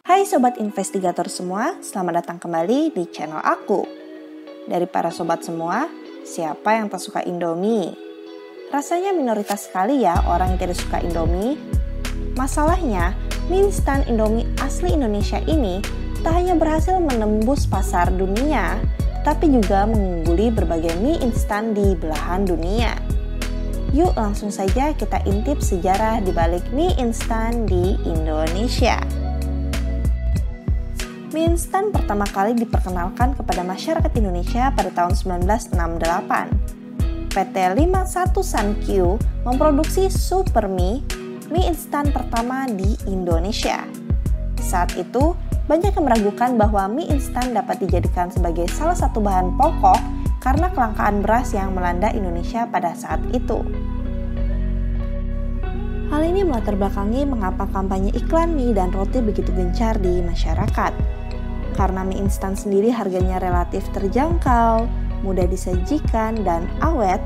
Hai Sobat Investigator semua, selamat datang kembali di channel aku. Dari para sobat semua, siapa yang tak suka Indomie? Rasanya minoritas sekali ya orang yang tidak suka Indomie. Masalahnya, mie instan Indomie asli Indonesia ini tak hanya berhasil menembus pasar dunia, tapi juga mengungguli berbagai mie instan di belahan dunia. Yuk langsung saja kita intip sejarah di balik mie instan di Indonesia. Mie instan pertama kali diperkenalkan kepada masyarakat Indonesia pada tahun 1968. PT 51 Sankyu memproduksi Super Mie, mie instan pertama di Indonesia. Saat itu, banyak yang meragukan bahwa mie instan dapat dijadikan sebagai salah satu bahan pokok karena kelangkaan beras yang melanda Indonesia pada saat itu. Hal ini melatar belakangi mengapa kampanye iklan mie dan roti begitu gencar di masyarakat. Karena mie instan sendiri harganya relatif terjangkau, mudah disajikan, dan awet,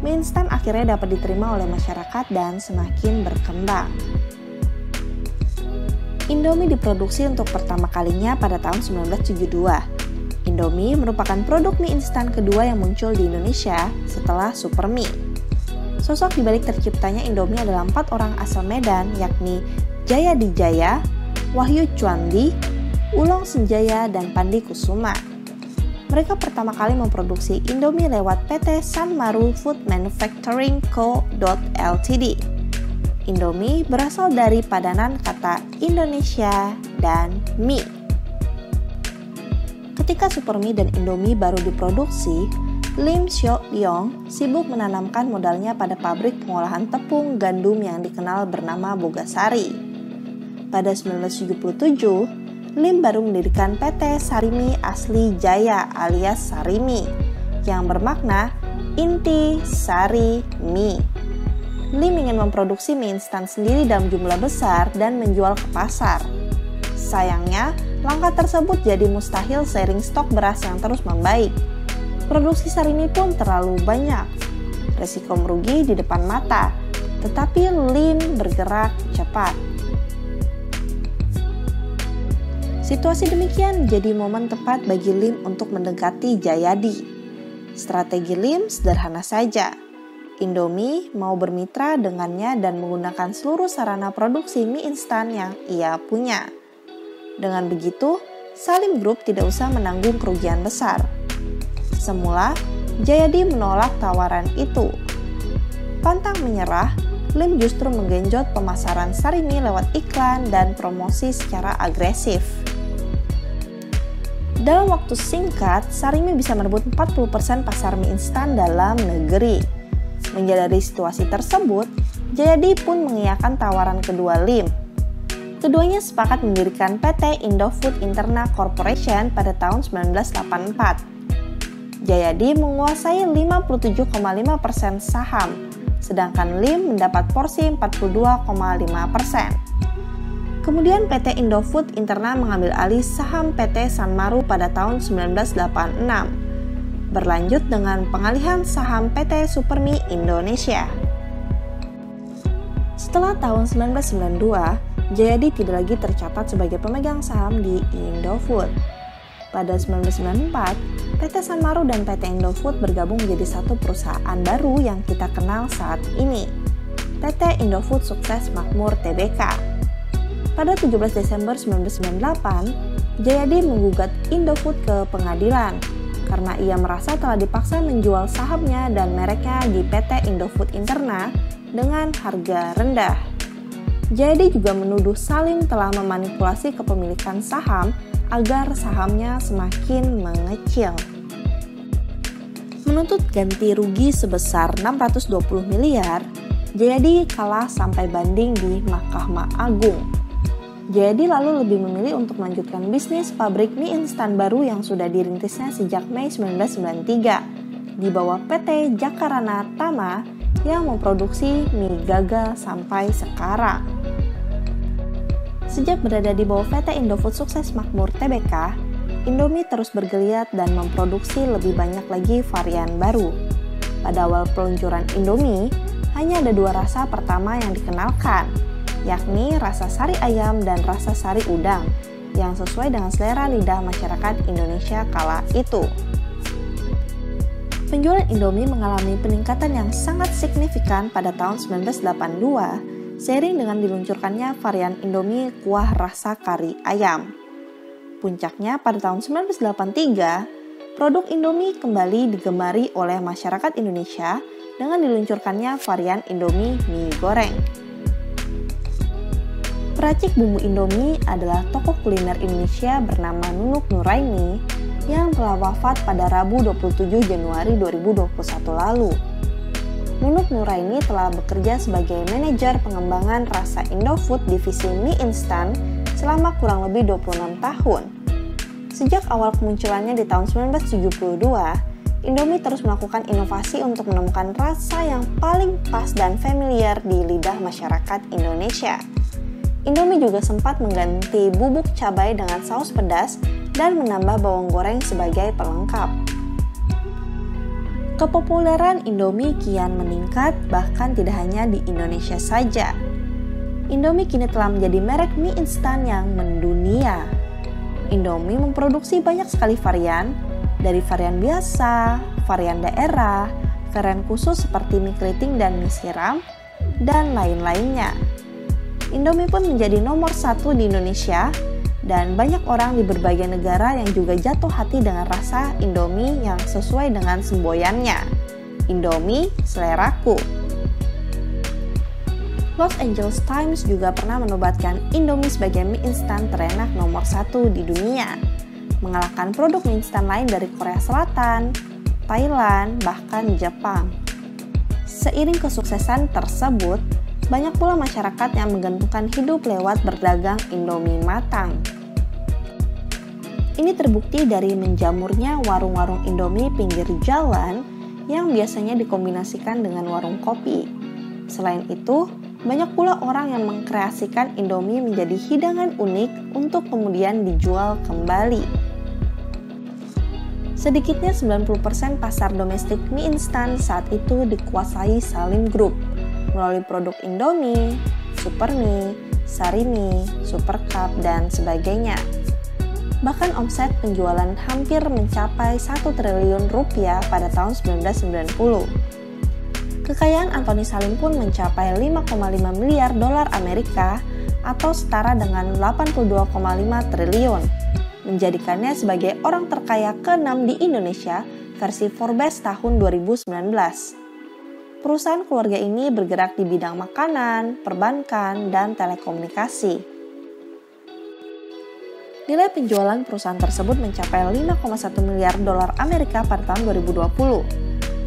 mie instan akhirnya dapat diterima oleh masyarakat dan semakin berkembang. Indomie diproduksi untuk pertama kalinya pada tahun 1972. Indomie merupakan produk mie instan kedua yang muncul di Indonesia setelah Super Mie. Sosok dibalik terciptanya Indomie adalah 4 orang asal Medan, yakni Jayadi Jaya, Wahyu Cuandi, Ulong Senjaya, dan Pandi Kusuma. Mereka pertama kali memproduksi Indomie lewat PT Sanmaru Food Manufacturing Co. Ltd. Indomie berasal dari padanan kata Indonesia dan mie. Ketika Super Mie dan Indomie baru diproduksi, Lim Seok Yong sibuk menanamkan modalnya pada pabrik pengolahan tepung gandum yang dikenal bernama Bogasari. Pada 1977, Lim baru mendirikan PT Sarimi Asli Jaya alias Sarimi yang bermakna inti sari mie. Lim ingin memproduksi mie instan sendiri dalam jumlah besar dan menjual ke pasar. Sayangnya, langkah tersebut jadi mustahil seiring stok beras yang terus membaik. Produksi Sarimi pun terlalu banyak. Resiko merugi di depan mata, tetapi Lim bergerak cepat. Situasi demikian menjadi momen tepat bagi Lim untuk mendekati Jayadi. Strategi Lim sederhana saja. Indomie mau bermitra dengannya dan menggunakan seluruh sarana produksi mie instan yang ia punya. Dengan begitu, Salim Group tidak usah menanggung kerugian besar. Semula, Jayadi menolak tawaran itu. Pantang menyerah, Lim justru menggenjot pemasaran Sarimi lewat iklan dan promosi secara agresif. Dalam waktu singkat, Sarimi bisa merebut 40% pasar mie instan dalam negeri. Menyadari situasi tersebut, Jayadi pun mengiyakan tawaran kedua Lim. Keduanya sepakat mendirikan PT Indofood Interna Corporation pada tahun 1984. Jayadi menguasai 57,5% saham, sedangkan Lim mendapat porsi 42,5%. Kemudian PT Indofood Interna mengambil alih saham PT Sanmaru pada tahun 1986, berlanjut dengan pengalihan saham PT Super Mie Indonesia. Setelah tahun 1992, Jayadi tidak lagi tercatat sebagai pemegang saham di Indofood. Pada 1994, PT Sanmaru dan PT Indofood bergabung menjadi satu perusahaan baru yang kita kenal saat ini, PT Indofood Sukses Makmur Tbk. Pada 17 Desember 1998, Jayadi menggugat Indofood ke pengadilan karena ia merasa telah dipaksa menjual sahamnya dan mereknya di PT Indofood Interna dengan harga rendah. Jayadi juga menuduh Salim telah memanipulasi kepemilikan saham agar sahamnya semakin mengecil. Menuntut ganti rugi sebesar 620 miliar, Jayadi kalah sampai banding di Mahkamah Agung. Jayadi lalu lebih memilih untuk melanjutkan bisnis pabrik mie instan baru yang sudah dirintisnya sejak Mei 1993 di bawah PT Jakarana Tama yang memproduksi mie gagal sampai sekarang. Sejak berada di bawah PT Indofood Sukses Makmur Tbk, Indomie terus bergeliat dan memproduksi lebih banyak lagi varian baru. Pada awal peluncuran Indomie, hanya ada 2 rasa pertama yang dikenalkan, yakni rasa sari ayam dan rasa sari udang, yang sesuai dengan selera lidah masyarakat Indonesia kala itu. Penjualan Indomie mengalami peningkatan yang sangat signifikan pada tahun 1982 seiring dengan diluncurkannya varian Indomie kuah rasa kari ayam. Puncaknya pada tahun 1983, produk Indomie kembali digemari oleh masyarakat Indonesia dengan diluncurkannya varian Indomie mie goreng. Peracik bumbu Indomie adalah tokoh kuliner Indonesia bernama Nunuk Nuraini yang telah wafat pada Rabu 27 Januari 2021 lalu. Nunuk Nuraini telah bekerja sebagai manajer pengembangan rasa Indofood divisi mie instan selama kurang lebih 26 tahun. Sejak awal kemunculannya di tahun 1972, Indomie terus melakukan inovasi untuk menemukan rasa yang paling pas dan familiar di lidah masyarakat Indonesia. Indomie juga sempat mengganti bubuk cabai dengan saus pedas dan menambah bawang goreng sebagai pelengkap. Kepopuleran Indomie kian meningkat bahkan tidak hanya di Indonesia saja. Indomie kini telah menjadi merek mie instan yang mendunia. Indomie memproduksi banyak sekali varian, dari varian biasa, varian daerah, varian khusus seperti mie keriting dan mie siram, dan lain-lainnya. Indomie pun menjadi nomor 1 di Indonesia, dan banyak orang di berbagai negara yang juga jatuh hati dengan rasa Indomie yang sesuai dengan semboyannya. Indomie seleraku. Los Angeles Times juga pernah menobatkan Indomie sebagai mie instan terenak nomor 1 di dunia, mengalahkan produk mie instan lain dari Korea Selatan, Thailand, bahkan Jepang. Seiring kesuksesan tersebut, banyak pula masyarakat yang menggantungkan hidup lewat berdagang Indomie matang. Ini terbukti dari menjamurnya warung-warung Indomie pinggir jalan yang biasanya dikombinasikan dengan warung kopi. Selain itu, banyak pula orang yang mengkreasikan Indomie menjadi hidangan unik untuk kemudian dijual kembali. Sedikitnya 90% pasar domestik mie instan saat itu dikuasai Salim Group melalui produk Indomie, Supermie, Sarimi, Supercup, dan sebagainya. Bahkan omset penjualan hampir mencapai 1 triliun rupiah pada tahun 1990. Kekayaan Anthony Salim pun mencapai 5,5 miliar dolar Amerika atau setara dengan 82,5 triliun, menjadikannya sebagai orang terkaya ke-6 di Indonesia versi Forbes tahun 2019. Perusahaan keluarga ini bergerak di bidang makanan, perbankan, dan telekomunikasi. Nilai penjualan perusahaan tersebut mencapai 5,1 miliar dolar Amerika pada tahun 2020.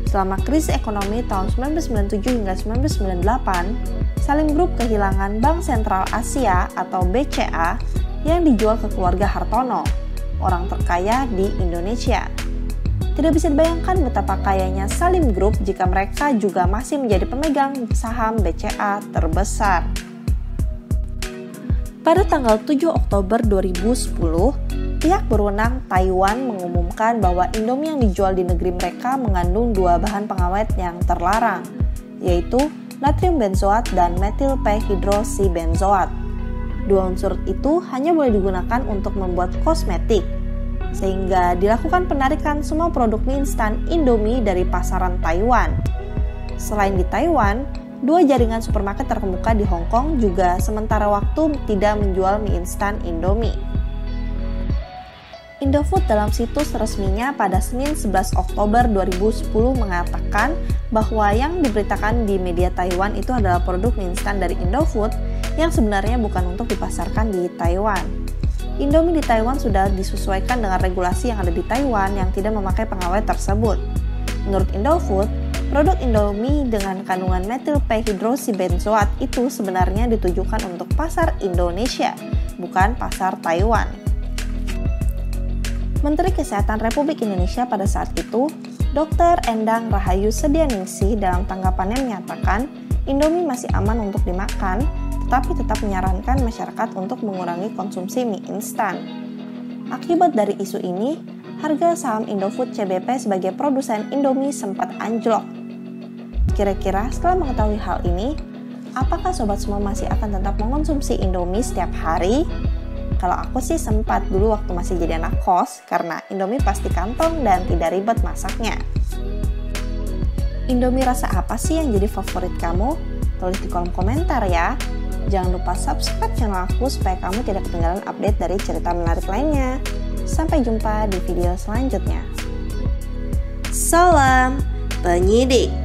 Selama krisis ekonomi tahun 1997 hingga 1998, Salim Group kehilangan Bank Sentral Asia atau BCA yang dijual ke keluarga Hartono, orang terkaya di Indonesia. Tidak bisa dibayangkan betapa kayanya Salim Group jika mereka juga masih menjadi pemegang saham BCA terbesar. Pada tanggal 7 Oktober 2010, pihak berwenang Taiwan mengumumkan bahwa Indomie yang dijual di negeri mereka mengandung 2 bahan pengawet yang terlarang, yaitu natrium benzoat dan metil p-hidroksibenzoat. 2 unsur itu hanya boleh digunakan untuk membuat kosmetik, sehingga dilakukan penarikan semua produk mie instan Indomie dari pasaran Taiwan. Selain di Taiwan, 2 jaringan supermarket terkemuka di Hong Kong juga sementara waktu tidak menjual mie instan Indomie. Indofood dalam situs resminya pada Senin 11 Oktober 2010 mengatakan bahwa yang diberitakan di media Taiwan itu adalah produk mie instan dari Indofood yang sebenarnya bukan untuk dipasarkan di Taiwan. Indomie di Taiwan sudah disesuaikan dengan regulasi yang ada di Taiwan yang tidak memakai pengawet tersebut. Menurut Indofood, produk Indomie dengan kandungan metil p-hidroksibenzoat itu sebenarnya ditujukan untuk pasar Indonesia, bukan pasar Taiwan. Menteri Kesehatan Republik Indonesia pada saat itu, Dr. Endang Rahayu Sedianingsih dalam tanggapannya menyatakan Indomie masih aman untuk dimakan, tetapi tetap menyarankan masyarakat untuk mengurangi konsumsi mie instan. Akibat dari isu ini, harga saham Indofood CBP sebagai produsen Indomie sempat anjlok. Kira-kira setelah mengetahui hal ini, apakah sobat semua masih akan tetap mengonsumsi Indomie setiap hari? Kalau aku sih sempat dulu waktu masih jadi anak kos, karena Indomie pasti kantong dan tidak ribet masaknya. Indomie rasa apa sih yang jadi favorit kamu? Tulis di kolom komentar ya. Jangan lupa subscribe channel aku supaya kamu tidak ketinggalan update dari cerita menarik lainnya. Sampai jumpa di video selanjutnya. Salam penyidik.